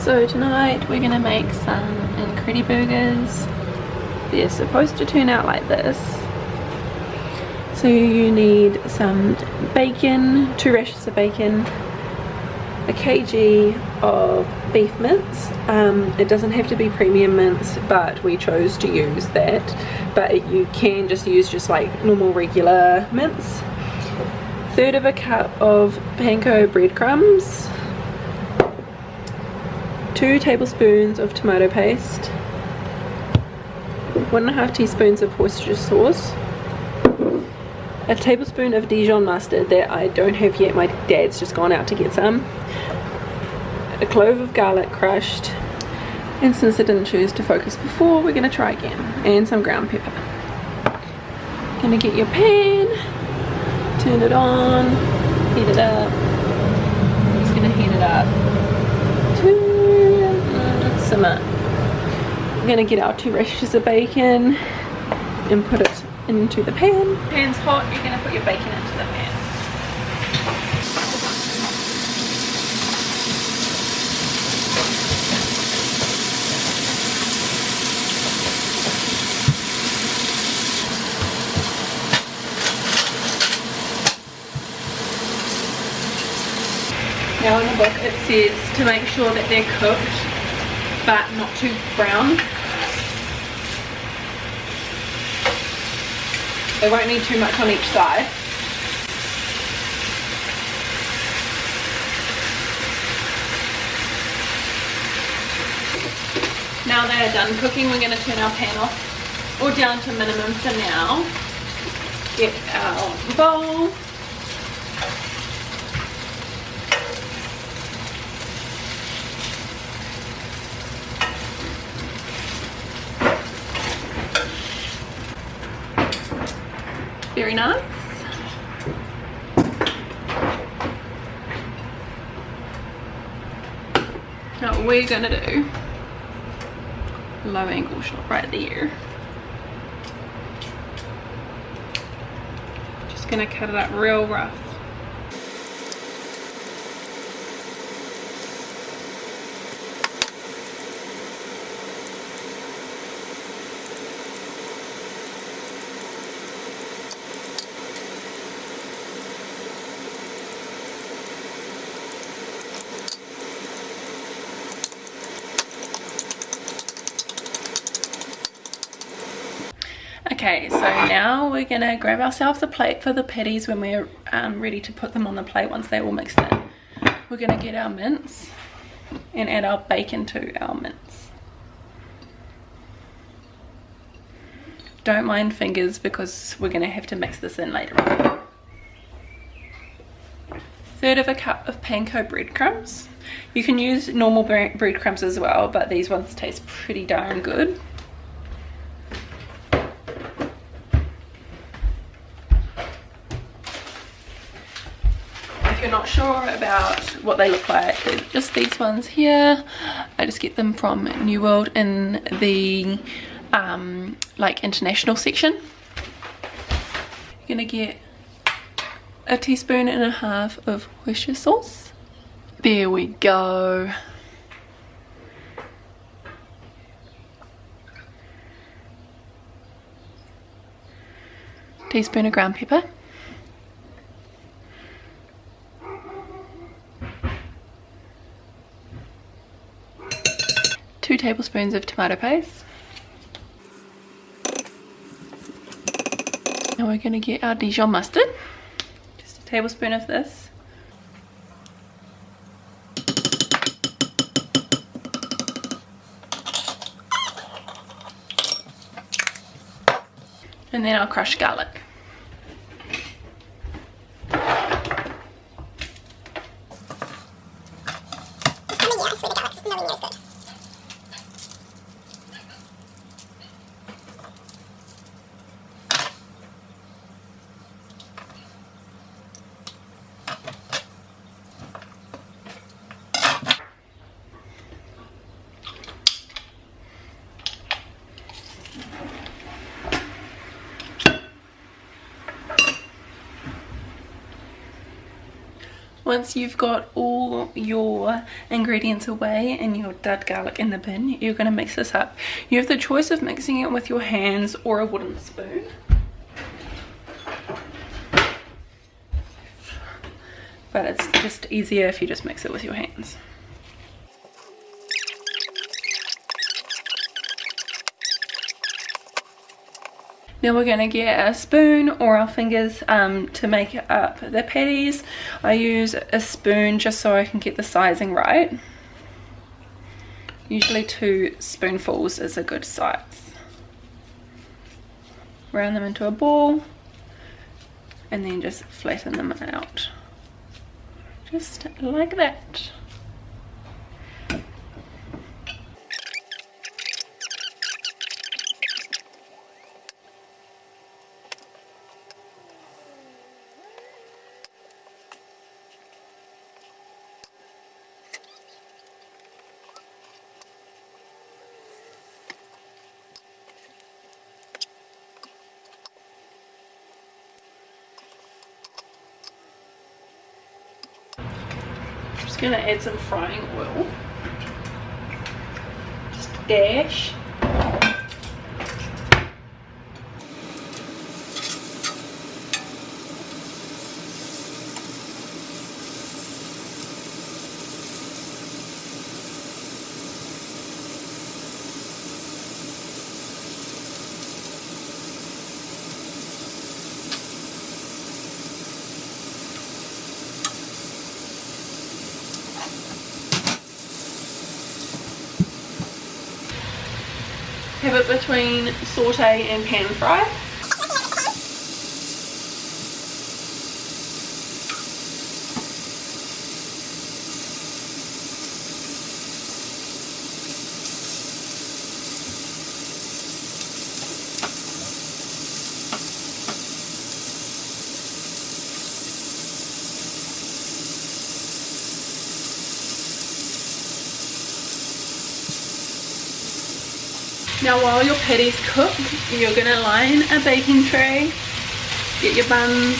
So tonight we're gonna make some Incrediburgers. They're supposed to turn out like this. So you need some bacon, 2 rashers of bacon, a kg of beef mince. It doesn't have to be premium mince, but we chose to use that. But you can just use just like normal regular mince. 1/3 of a cup of panko breadcrumbs. 2 tablespoons of tomato paste, 1.5 teaspoons of Worcestershire sauce, a tablespoon of Dijon mustard that I don't have yet, my dad's just gone out to get some, a clove of garlic crushed, and since I didn't choose to focus before, we're going to try again, and some ground pepper. Gonna get your pan, turn it on, heat it up. I'm just going to heat it up to simmer. We're going to get our 2 rashers of bacon and put it into the pan. Pan's hot, you're going to put your bacon into the pan. Now in the book it says to make sure that they're cooked but not too brown. They won't need too much on each side. Now they are done cooking, we're going to turn our pan off or down to minimum for now. Get our bowl. Very nice. Now what we're going to do, low angle shot right there. Just going to cut it up real rough. Okay, so now we're gonna grab ourselves a plate for the patties when we're ready to put them on the plate once they're all mixed in. We're gonna get our mince and add our bacon to our mince. Don't mind fingers because we're gonna have to mix this in later on. 1/3 of a cup of panko breadcrumbs. You can use normal breadcrumbs as well, but these ones taste pretty darn good. If you're not sure about what they look like, they're just these ones here. I just get them from New World in the like international section. You're gonna get 1.5 teaspoons of Worcestershire sauce. There we go. Teaspoon of ground pepper. 2 tablespoons of tomato paste. Now we're going to get our Dijon mustard. Just a tablespoon of this. And then our crushed garlic. Once you've got all your ingredients away and your dead garlic in the bin, you're going to mix this up. You have the choice of mixing it with your hands or a wooden spoon. But it's just easier if you just mix it with your hands. Now we're going to get a spoon or our fingers to make up the patties. I use a spoon just so I can get the sizing right. Usually 2 spoonfuls is a good size. Round them into a ball and then just flatten them out. Just like that. Just gonna add some frying oil, just a dash. Have it between saute and pan fry. Now while your patties cook, you're going to line a baking tray, get your buns.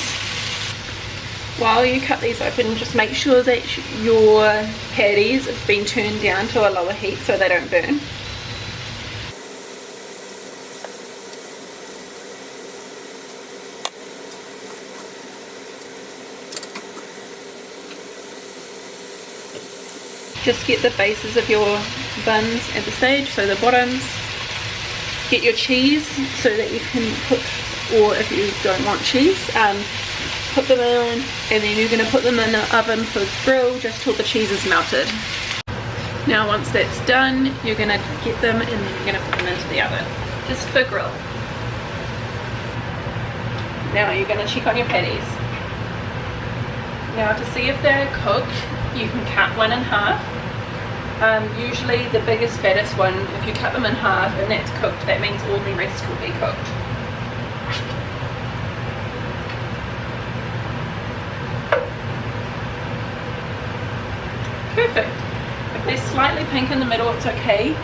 While you cut these open, just make sure that your patties have been turned down to a lower heat so they don't burn. Just get the bases of your buns at the stage, so the bottoms. Get your cheese so that you can put, or if you don't want cheese, put them in, and then you're going to put them in the oven for grill just till the cheese is melted. Now once that's done, you're going to get them and then you're going to put them into the oven just for grill. Now you're going to check on your patties. Now to see if they're cooked, you can cut one in half. Usually the biggest fattest one, if you cut them in half and that's cooked, that means all the rest will be cooked. Perfect. If they're slightly pink in the middle, it's okay,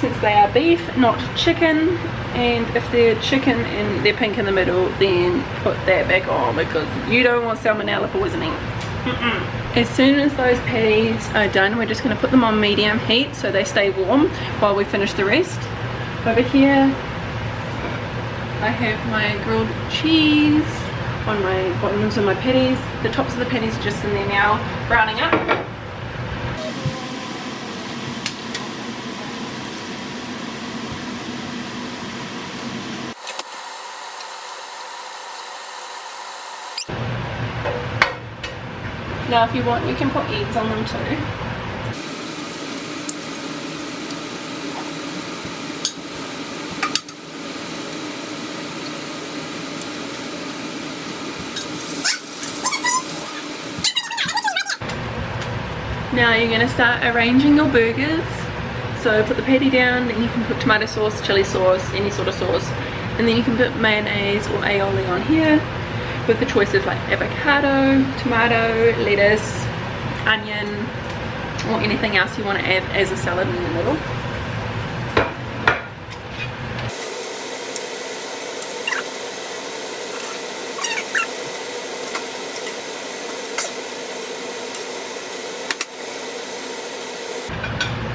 since they are beef, not chicken. And if they're chicken and they're pink in the middle, then put that back on because you don't want salmonella poisoning. As soon as those patties are done, we're just going to put them on medium heat so they stay warm while we finish the rest. Over here I have my grilled cheese on my bottoms of my patties. The tops of the patties are just in there now, browning up. Now if you want, you can put eggs on them too. Now you're going to start arranging your burgers. So put the patty down, then you can put tomato sauce, chili sauce, any sort of sauce. And then you can put mayonnaise or aioli on here, with the choice of like avocado, tomato, lettuce, onion, or anything else you want to add as a salad in the middle.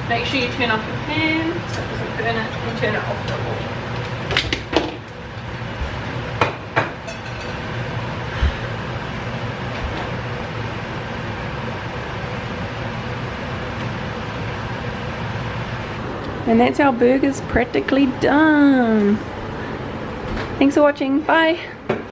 Make sure you turn off your pan so it doesn't burn it, and turn it off the wall. And that's our burgers practically done. Thanks for watching. Bye.